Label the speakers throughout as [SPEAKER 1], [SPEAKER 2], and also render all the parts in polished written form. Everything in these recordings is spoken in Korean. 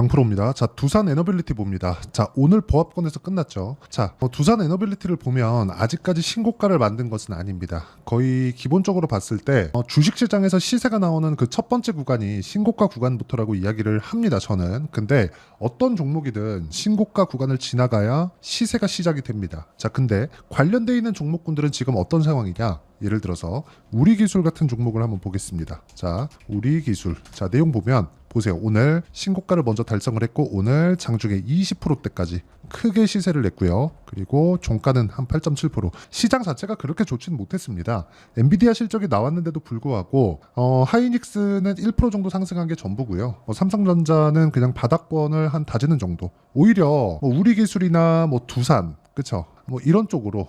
[SPEAKER 1] 양프로입니다. 자, 두산 에너빌리티 봅니다. 자, 오늘 보합권에서 끝났죠. 자, 두산 에너빌리티를 보면 아직까지 신고가를 만든 것은 아닙니다. 거의 기본적으로 봤을 때 주식시장에서 시세가 나오는 그 첫 번째 구간이 신고가 구간부터라고 이야기를 합니다. 저는. 근데 어떤 종목이든 신고가 구간을 지나가야 시세가 시작이 됩니다. 자, 근데 관련돼 있는 종목군들은 지금 어떤 상황이냐? 예를 들어서 우리기술 같은 종목을 한번 보겠습니다. 자, 우리기술. 자, 내용 보면 보세요. 오늘 신고가를 먼저 달성을 했고 오늘 장중에 20%대까지 크게 시세를 냈고요. 그리고 종가는 한 8.7%. 시장 자체가 그렇게 좋지는 못했습니다. 엔비디아 실적이 나왔는데도 불구하고 하이닉스는 1% 정도 상승한 게 전부고요. 삼성전자는 그냥 바닥권을 한 다지는 정도. 오히려 우리기술이나 두산, 그쵸? 이런 쪽으로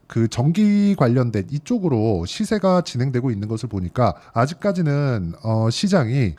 [SPEAKER 1] 그 전기 관련된 이쪽으로 시세가 진행되고 있는 것을 보니까 아직까지는 시장이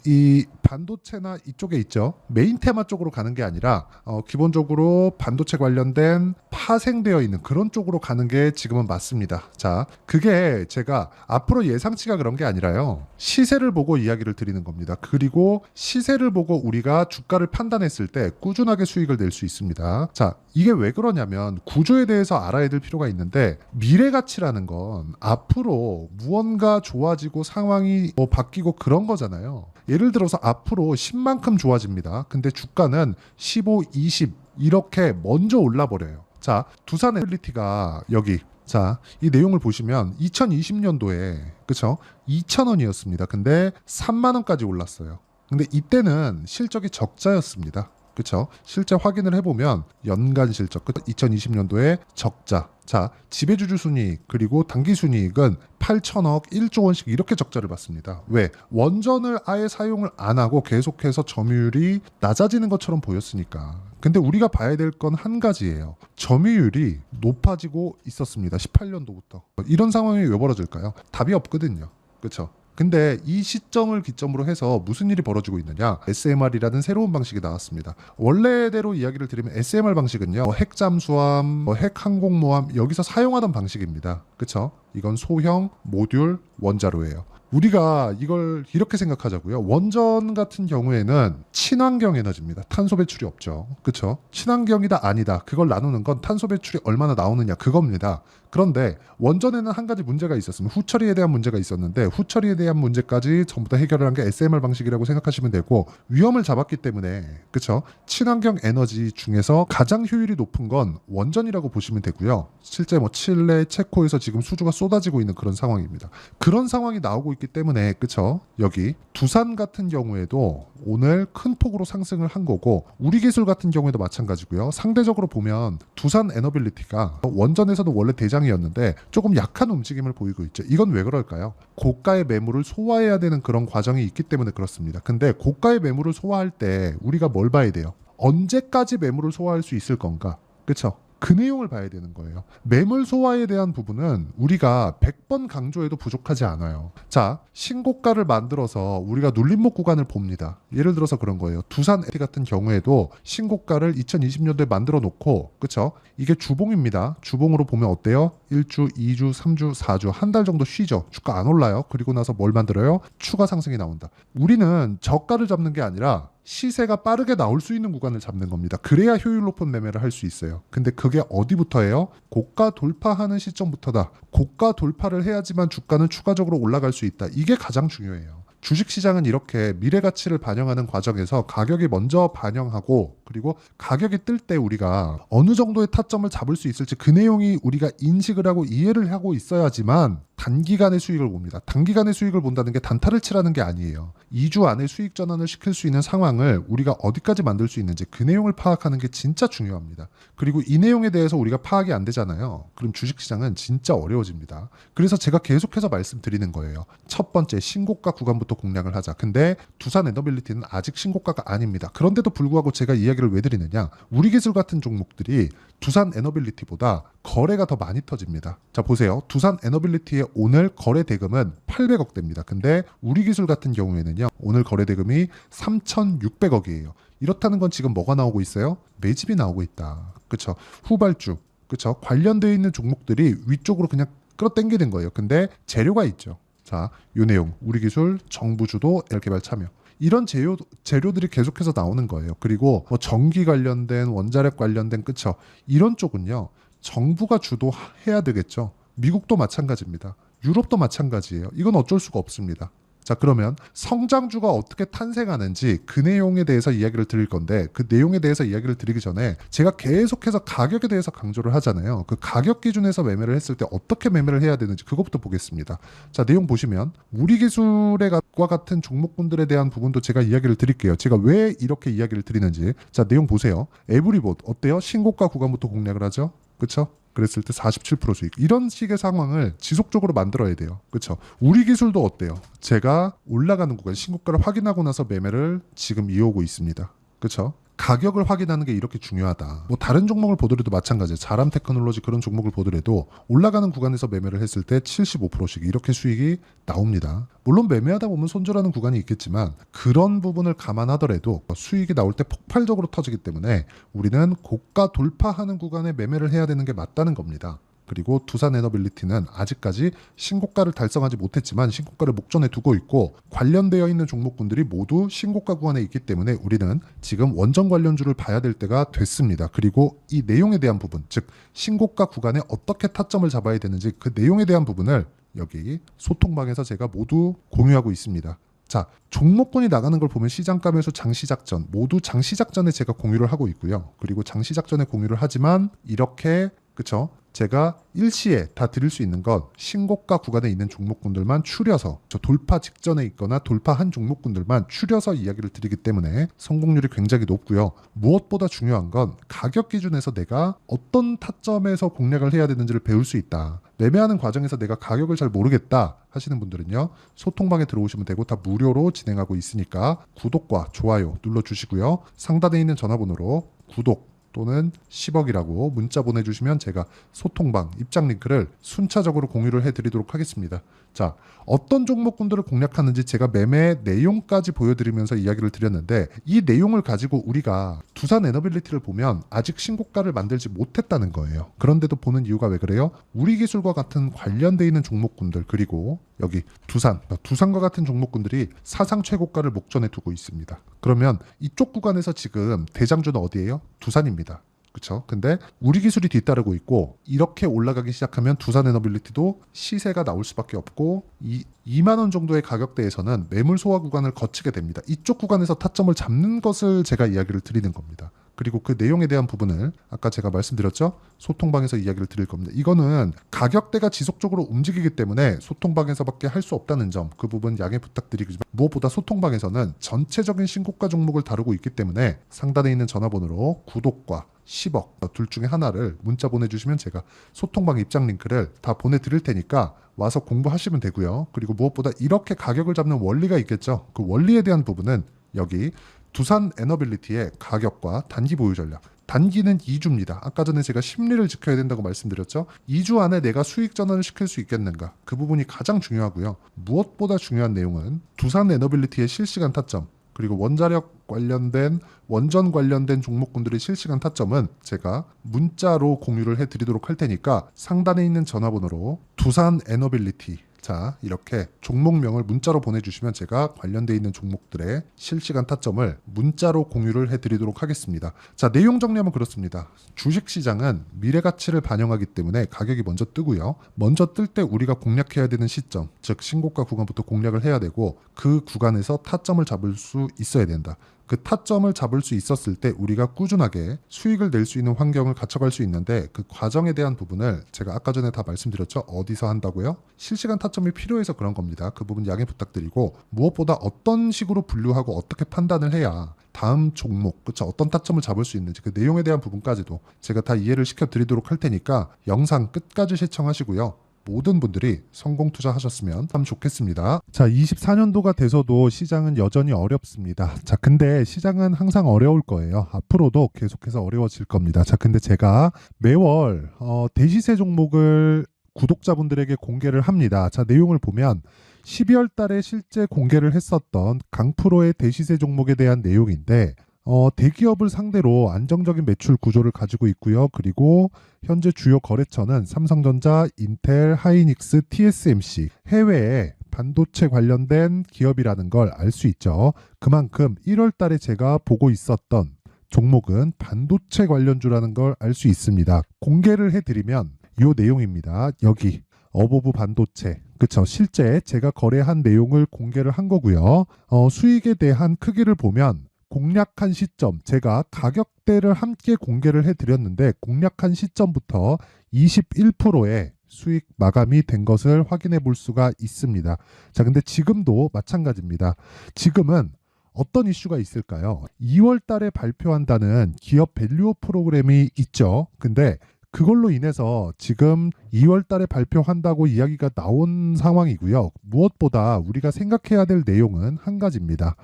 [SPEAKER 1] 이 반도체나 이쪽에 있죠. 메인 테마 쪽으로 가는 게 아니라 기본적으로 반도체 관련된 파생되어 있는 그런 쪽으로 가는 게 지금은 맞습니다. 자, 그게 제가 앞으로 예상치가 그런 게 아니라요. 시세를 보고 이야기를 드리는 겁니다. 그리고 시세를 보고 우리가 주가를 판단했을 때 꾸준하게 수익을 낼 수 있습니다. 자, 이게 왜 그러냐면 구조에 대해서 알아야 될 필요가 있는데 미래 가치라는 건 앞으로 무언가 좋아지고 상황이 바뀌고 그런 거잖아요. 예를 들어서 앞으로 10만큼 좋아집니다. 근데 주가는 15, 20 이렇게 먼저 올라버려요. 자, 두산 에너빌리티가 여기 자, 이 내용을 보시면 2020년도에 그쵸? 2,000원이었습니다. 근데 3만 원까지 올랐어요. 근데 이때는 실적이 적자였습니다. 그쵸? 실제 확인을 해보면 연간 실적 2020년도에 적자. 자, 지배주주 순이익 그리고 당기 순이익은 8천억 1조 원씩 이렇게 적자를 봤습니다. 왜? 원전을 아예 사용을 안 하고 계속해서 점유율이 낮아지는 것처럼 보였으니까. 근데 우리가 봐야 될 건 한 가지예요. 점유율이 높아지고 있었습니다. 18년도부터. 이런 상황이 왜 벌어질까요? 답이 없거든요. 그쵸? 근데 이 시점을 기점으로 해서 무슨 일이 벌어지고 있느냐? SMR이라는 새로운 방식이 나왔습니다. 원래대로 이야기를 드리면 SMR 방식은요. 핵 잠수함, 핵 항공모함 여기서 사용하던 방식입니다. 그쵸? 이건 소형 모듈 원자로예요. 우리가 이걸 이렇게 생각하자고요. 원전 같은 경우에는 친환경 에너지입니다. 탄소 배출이 없죠. 그렇죠? 친환경이다 아니다. 그걸 나누는 건 탄소 배출이 얼마나 나오느냐 그겁니다. 그런데 원전에는 한 가지 문제가 있었습니다. 후처리에 대한 문제가 있었는데 후처리에 대한 문제까지 전부 다 해결을 한 게 SMR 방식이라고 생각하시면 되고 위험을 잡았기 때문에 그렇죠? 친환경 에너지 중에서 가장 효율이 높은 건 원전이라고 보시면 되고요. 실제 칠레, 체코에서 지금 수주가 쏟아지고 있는 그런 상황입니다. 그런 상황이 나오고 있기 때문에 그쵸? 여기 두산 같은 경우에도 오늘 큰 폭으로 상승을 한 거고 우리기술 같은 경우에도 마찬가지고요. 상대적으로 보면 두산 에너빌리티가 원전에서도 원래 대장이었는데 조금 약한 움직임을 보이고 있죠. 이건 왜 그럴까요? 고가의 매물을 소화해야 되는 그런 과정이 있기 때문에 그렇습니다. 근데 고가의 매물을 소화할 때 우리가 뭘 봐야 돼요? 언제까지 매물을 소화할 수 있을 건가? 그쵸? 그 내용을 봐야 되는 거예요. 매물 소화에 대한 부분은 우리가 100번 강조해도 부족하지 않아요. 자, 신고가를 만들어서 우리가 눌림목 구간을 봅니다. 예를 들어서 그런 거예요. 두산 에너빌리티 같은 경우에도 신고가를 2020년도에 만들어 놓고 그쵸? 이게 주봉입니다. 주봉으로 보면 어때요? 1주, 2주, 3주, 4주 한 달 정도 쉬죠. 주가 안 올라요. 그리고 나서 뭘 만들어요? 추가 상승이 나온다. 우리는 저가를 잡는 게 아니라 시세가 빠르게 나올 수 있는 구간을 잡는 겁니다. 그래야 효율 높은 매매를 할 수 있어요. 근데 그게 어디부터예요? 고가 돌파하는 시점부터다. 고가 돌파를 해야지만 주가는 추가적으로 올라갈 수 있다. 이게 가장 중요해요. 주식시장은 이렇게 미래 가치를 반영하는 과정에서 가격이 먼저 반영하고 그리고 가격이 뜰 때 우리가 어느 정도의 타점을 잡을 수 있을지 그 내용이 우리가 인식을 하고 이해를 하고 있어야지만 단기간의 수익을 봅니다. 단기간의 수익을 본다는 게 단타를 치라는 게 아니에요. 2주 안에 수익 전환을 시킬 수 있는 상황을 우리가 어디까지 만들 수 있는지 그 내용을 파악하는 게 진짜 중요합니다. 그리고 이 내용에 대해서 우리가 파악이 안 되잖아요. 그럼 주식시장은 진짜 어려워집니다. 그래서 제가 계속해서 말씀드리는 거예요. 첫 번째 신고가 구간부터 공략을 하자. 근데 두산 에너빌리티는 아직 신고가가 아닙니다. 그런데도 불구하고 제가 이야기를 왜 드리느냐. 우리기술 같은 종목들이 두산 에너빌리티보다 거래가 더 많이 터집니다. 자, 보세요. 두산 에너빌리티의 오늘 거래 대금은 800억대입니다. 근데 우리기술 같은 경우에는요. 오늘 거래 대금이 3,600억이에요. 이렇다는 건 지금 뭐가 나오고 있어요? 매집이 나오고 있다. 그렇죠? 후발주. 그렇죠? 관련되어 있는 종목들이 위쪽으로 그냥 끌어당기는 거예요. 근데 재료가 있죠. 자, 이 내용. 우리기술 정부 주도 L개발 참여. 이런 재료들이 계속해서 나오는 거예요. 그리고 뭐 전기 관련된 원자력 관련된 그쵸? 이런 쪽은요. 정부가 주도해야 되겠죠. 미국도 마찬가지입니다. 유럽도 마찬가지예요. 이건 어쩔 수가 없습니다. 자, 그러면 성장주가 어떻게 탄생하는지 그 내용에 대해서 이야기를 드릴 건데, 그 내용에 대해서 이야기를 드리기 전에 제가 계속해서 가격에 대해서 강조를 하잖아요. 그 가격 기준에서 매매를 했을 때 어떻게 매매를 해야 되는지 그것부터 보겠습니다. 자, 내용 보시면 우리 기술과 같은 종목군들에 대한 부분도 제가 이야기를 드릴게요. 제가 왜 이렇게 이야기를 드리는지. 자, 내용 보세요. 에브리봇 어때요? 신고가 구간부터 공략을 하죠. 그렇죠? 그랬을 때 47% 수익. 이런 식의 상황을 지속적으로 만들어야 돼요. 그렇죠? 우리 기술도 어때요? 제가 올라가는 구간 신고가를 확인하고 나서 매매를 지금 이어오고 있습니다. 그렇죠? 가격을 확인하는 게 이렇게 중요하다. 뭐 다른 종목을 보더라도 마찬가지예요. 자람 테크놀로지 그런 종목을 보더라도 올라가는 구간에서 매매를 했을 때 75%씩 이렇게 수익이 나옵니다. 물론 매매하다 보면 손절하는 구간이 있겠지만 그런 부분을 감안하더라도 수익이 나올 때 폭발적으로 터지기 때문에 우리는 고가 돌파하는 구간에 매매를 해야 되는 게 맞다는 겁니다. 그리고 두산에너빌리티는 아직까지 신고가를 달성하지 못했지만 신고가를 목전에 두고 있고 관련되어 있는 종목군들이 모두 신고가 구간에 있기 때문에 우리는 지금 원전 관련주를 봐야 될 때가 됐습니다. 그리고 이 내용에 대한 부분, 즉 신고가 구간에 어떻게 타점을 잡아야 되는지 그 내용에 대한 부분을 여기 소통방에서 제가 모두 공유하고 있습니다. 자, 종목군이 나가는 걸 보면 시장가 매수 장시작전 모두 장시작전에 제가 공유를 하고 있고요. 그리고 장시작전에 공유를 하지만 이렇게 그쵸? 제가 일시에 다 드릴 수 있는 건 신고가 구간에 있는 종목군들만 추려서 저 돌파 직전에 있거나 돌파한 종목군들만 추려서 이야기를 드리기 때문에 성공률이 굉장히 높고요. 무엇보다 중요한 건 가격 기준에서 내가 어떤 타점에서 공략을 해야 되는지를 배울 수 있다. 매매하는 과정에서 내가 가격을 잘 모르겠다 하시는 분들은요. 소통방에 들어오시면 되고 다 무료로 진행하고 있으니까 구독과 좋아요 눌러주시고요. 상단에 있는 전화번호로 구독 또는 10억이라고 문자 보내주시면 제가 소통방 입장 링크를 순차적으로 공유를 해드리도록 하겠습니다. 자, 어떤 종목군들을 공략하는지 제가 매매 내용까지 보여드리면서 이야기를 드렸는데 이 내용을 가지고 우리가 두산에너빌리티를 보면 아직 신고가를 만들지 못했다는 거예요. 그런데도 보는 이유가 왜 그래요? 우리 기술과 같은 관련돼 있는 종목군들 그리고 여기 두산과 같은 종목군들이 사상 최고가를 목전에 두고 있습니다. 그러면 이쪽 구간에서 지금 대장주는 어디예요? 두산입니다. 그렇죠? 근데 우리 기술이 뒤따르고 있고 이렇게 올라가기 시작하면 두산에너빌리티도 시세가 나올 수밖에 없고 2만 원 정도의 가격대에서는 매물 소화 구간을 거치게 됩니다. 이쪽 구간에서 타점을 잡는 것을 제가 이야기를 드리는 겁니다. 그리고 그 내용에 대한 부분을 아까 제가 말씀드렸죠? 소통방에서 이야기를 드릴 겁니다. 이거는 가격대가 지속적으로 움직이기 때문에 소통방에서밖에 할 수 없다는 점, 그 부분 양해 부탁드리지만 무엇보다 소통방에서는 전체적인 신고가 종목을 다루고 있기 때문에 상단에 있는 전화번호로 구독과 10억 둘 중에 하나를 문자 보내주시면 제가 소통방 입장 링크를 다 보내드릴 테니까 와서 공부하시면 되고요. 그리고 무엇보다 이렇게 가격을 잡는 원리가 있겠죠. 그 원리에 대한 부분은 여기 두산에너빌리티의 가격과 단기 보유 전략. 단기는 2주입니다. 아까 전에 제가 심리를 지켜야 된다고 말씀드렸죠. 2주 안에 내가 수익 전환을 시킬 수 있겠는가. 그 부분이 가장 중요하고요. 무엇보다 중요한 내용은 두산에너빌리티의 실시간 타점 그리고 원자력 관련된 원전 관련된 종목군들의 실시간 타점은 제가 문자로 공유를 해드리도록 할 테니까 상단에 있는 전화번호로 두산에너빌리티 자 이렇게 종목명을 문자로 보내주시면 제가 관련돼 있는 종목들의 실시간 타점을 문자로 공유를 해드리도록 하겠습니다. 자 내용 정리하면 그렇습니다. 주식시장은 미래가치를 반영하기 때문에 가격이 먼저 뜨고요. 먼저 뜰 때 우리가 공략해야 되는 시점 즉 신고가 구간부터 공략을 해야 되고 그 구간에서 타점을 잡을 수 있어야 된다. 그 타점을 잡을 수 있었을 때 우리가 꾸준하게 수익을 낼 수 있는 환경을 갖춰갈 수 있는데 그 과정에 대한 부분을 제가 아까 전에 다 말씀드렸죠. 어디서 한다고요? 실시간 타점이 필요해서 그런 겁니다. 그 부분 양해 부탁드리고 무엇보다 어떤 식으로 분류하고 어떻게 판단을 해야 다음 종목, 그쵸? 어떤 타점을 잡을 수 있는지 그 내용에 대한 부분까지도 제가 다 이해를 시켜드리도록 할 테니까 영상 끝까지 시청하시고요. 모든 분들이 성공 투자하셨으면 참 좋겠습니다. 자, 24년도가 돼서도 시장은 여전히 어렵습니다. 자, 근데 시장은 항상 어려울 거예요. 앞으로도 계속해서 어려워질 겁니다. 자, 근데 제가 매월 대시세 종목을 구독자분들에게 공개를 합니다. 자, 내용을 보면 12월 달에 실제 공개를 했었던 강프로의 대시세 종목에 대한 내용인데 대기업을 상대로 안정적인 매출 구조를 가지고 있고요. 그리고 현재 주요 거래처는 삼성전자, 인텔, 하이닉스, TSMC 해외에 반도체 관련된 기업이라는 걸 알 수 있죠. 그만큼 1월 달에 제가 보고 있었던 종목은 반도체 관련주라는 걸 알 수 있습니다. 공개를 해드리면 이 내용입니다. 여기 어보브 반도체, 그쵸? 실제 제가 거래한 내용을 공개를 한 거고요. 수익에 대한 크기를 보면 공략한 시점, 제가 가격대를 함께 공개를 해드렸는데 공략한 시점부터 21%의 수익 마감이 된 것을 확인해 볼 수가 있습니다. 자, 근데 지금도 마찬가지입니다. 지금은 어떤 이슈가 있을까요? 2월 달에 발표한다는 기업 밸류업 프로그램이 있죠. 근데 그걸로 인해서 지금 2월 달에 발표한다고 이야기가 나온 상황이고요. 무엇보다 우리가 생각해야 될 내용은 한 가지입니다.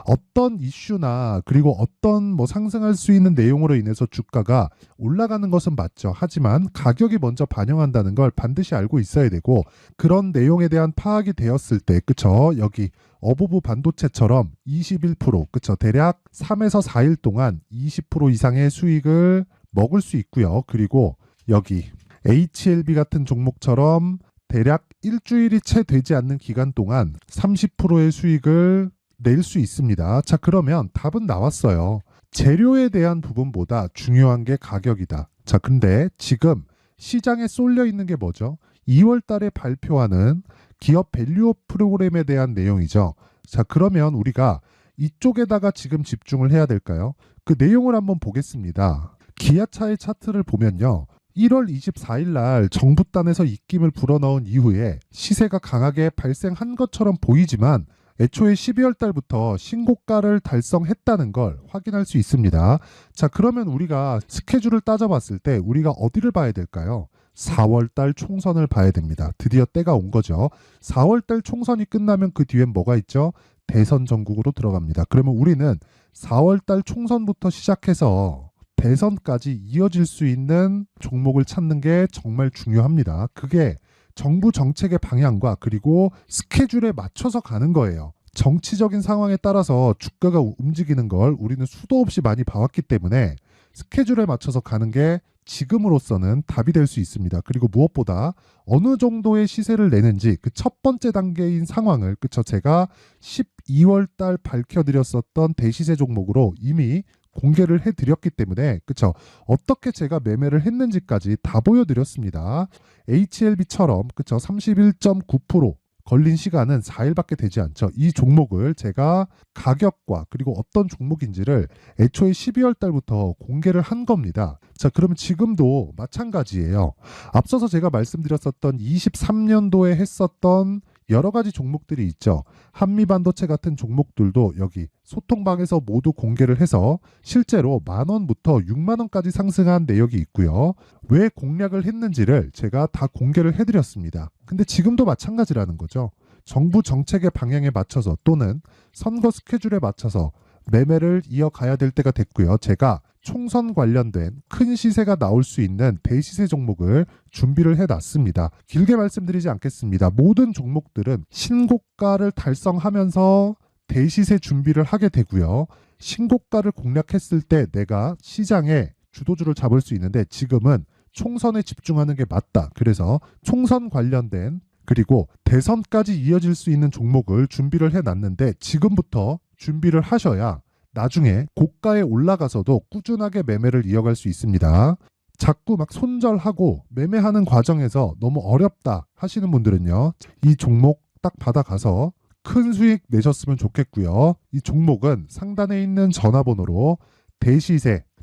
[SPEAKER 1] 어떤 이슈나 그리고 어떤 상승할 수 있는 내용으로 인해서 주가가 올라가는 것은 맞죠. 하지만 가격이 먼저 반영한다는 걸 반드시 알고 있어야 되고, 그런 내용에 대한 파악이 되었을 때, 그쵸? 여기 어보브 반도체처럼 21%, 그쵸? 대략 3에서 4일 동안 20% 이상의 수익을 먹을 수 있고요. 그리고 여기 HLB 같은 종목처럼 대략 일주일이 채 되지 않는 기간 동안 30%의 수익을 낼 수 있습니다. 자, 그러면 답은 나왔어요. 재료에 대한 부분보다 중요한 게 가격이다. 자, 근데 지금 시장에 쏠려 있는 게 뭐죠? 2월 달에 발표하는 기업 밸류업 프로그램에 대한 내용이죠. 자, 그러면 우리가 이쪽에다가 지금 집중을 해야 될까요? 그 내용을 한번 보겠습니다. 기아차의 차트를 보면요. 1월 24일 날 정부단에서 입김을 불어넣은 이후에 시세가 강하게 발생한 것처럼 보이지만 애초에 12월 달부터 신고가를 달성했다는 걸 확인할 수 있습니다. 자, 그러면 우리가 스케줄을 따져봤을 때 우리가 어디를 봐야 될까요? 4월 달 총선을 봐야 됩니다. 드디어 때가 온 거죠. 4월 달 총선이 끝나면 그 뒤엔 뭐가 있죠? 대선 전국으로 들어갑니다. 그러면 우리는 4월 달 총선부터 시작해서 대선까지 이어질 수 있는 종목을 찾는 게 정말 중요합니다. 그게 정부 정책의 방향과 그리고 스케줄에 맞춰서 가는 거예요. 정치적인 상황에 따라서 주가가 움직이는 걸 우리는 수도 없이 많이 봐왔기 때문에 스케줄에 맞춰서 가는 게 지금으로서는 답이 될 수 있습니다. 그리고 무엇보다 어느 정도의 시세를 내는지 그 첫 번째 단계인 상황을, 그쵸? 제가 12월 달 밝혀드렸었던 대시세 종목으로 이미 공개를 해드렸기 때문에, 그쵸? 어떻게 제가 매매를 했는지까지 다 보여드렸습니다. HLB처럼, 그쵸? 31.9% 걸린 시간은 4일밖에 되지 않죠. 이 종목을 제가 가격과 그리고 어떤 종목인지를 애초에 12월 달부터 공개를 한 겁니다. 자, 그러면 지금도 마찬가지예요. 앞서서 제가 말씀드렸었던 23년도에 했었던 여러 가지 종목들이 있죠. 한미반도체 같은 종목들도 여기 소통방에서 모두 공개를 해서 실제로 10,000원부터 60,000원까지 상승한 내역이 있고요. 왜 공략을 했는지를 제가 다 공개를 해드렸습니다. 근데 지금도 마찬가지라는 거죠. 정부 정책의 방향에 맞춰서 또는 선거 스케줄에 맞춰서 매매를 이어가야 될 때가 됐고요. 제가 총선 관련된 큰 시세가 나올 수 있는 대시세 종목을 준비를 해놨습니다. 길게 말씀드리지 않겠습니다. 모든 종목들은 신고가를 달성하면서 대시세 준비를 하게 되고요. 신고가를 공략했을 때 내가 시장에 주도주를 잡을 수 있는데 지금은 총선에 집중하는 게 맞다. 그래서 총선 관련된 그리고 대선까지 이어질 수 있는 종목을 준비를 해놨는데 지금부터 준비를 하셔야 나중에 고가에 올라가서도 꾸준하게 매매를 이어갈 수 있습니다. 자꾸 막 손절하고 매매하는 과정에서 너무 어렵다 하시는 분들은요. 이 종목 딱 받아가서 큰 수익 내셨으면 좋겠고요. 이 종목은 상단에 있는 전화번호로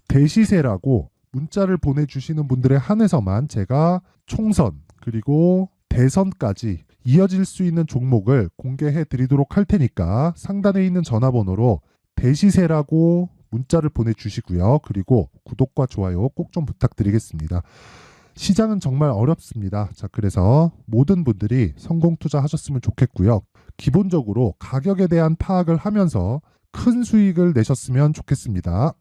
[SPEAKER 1] 대시세라고 문자를 보내주시는 분들에 한해서만 제가 총선 그리고 대선까지 이어질 수 있는 종목을 공개해 드리도록 할 테니까 상단에 있는 전화번호로 대시세라고 문자를 보내주시고요. 그리고 구독과 좋아요 꼭 좀 부탁드리겠습니다. 시장은 정말 어렵습니다. 자, 그래서 모든 분들이 성공 투자하셨으면 좋겠고요. 기본적으로 가격에 대한 파악을 하면서 큰 수익을 내셨으면 좋겠습니다.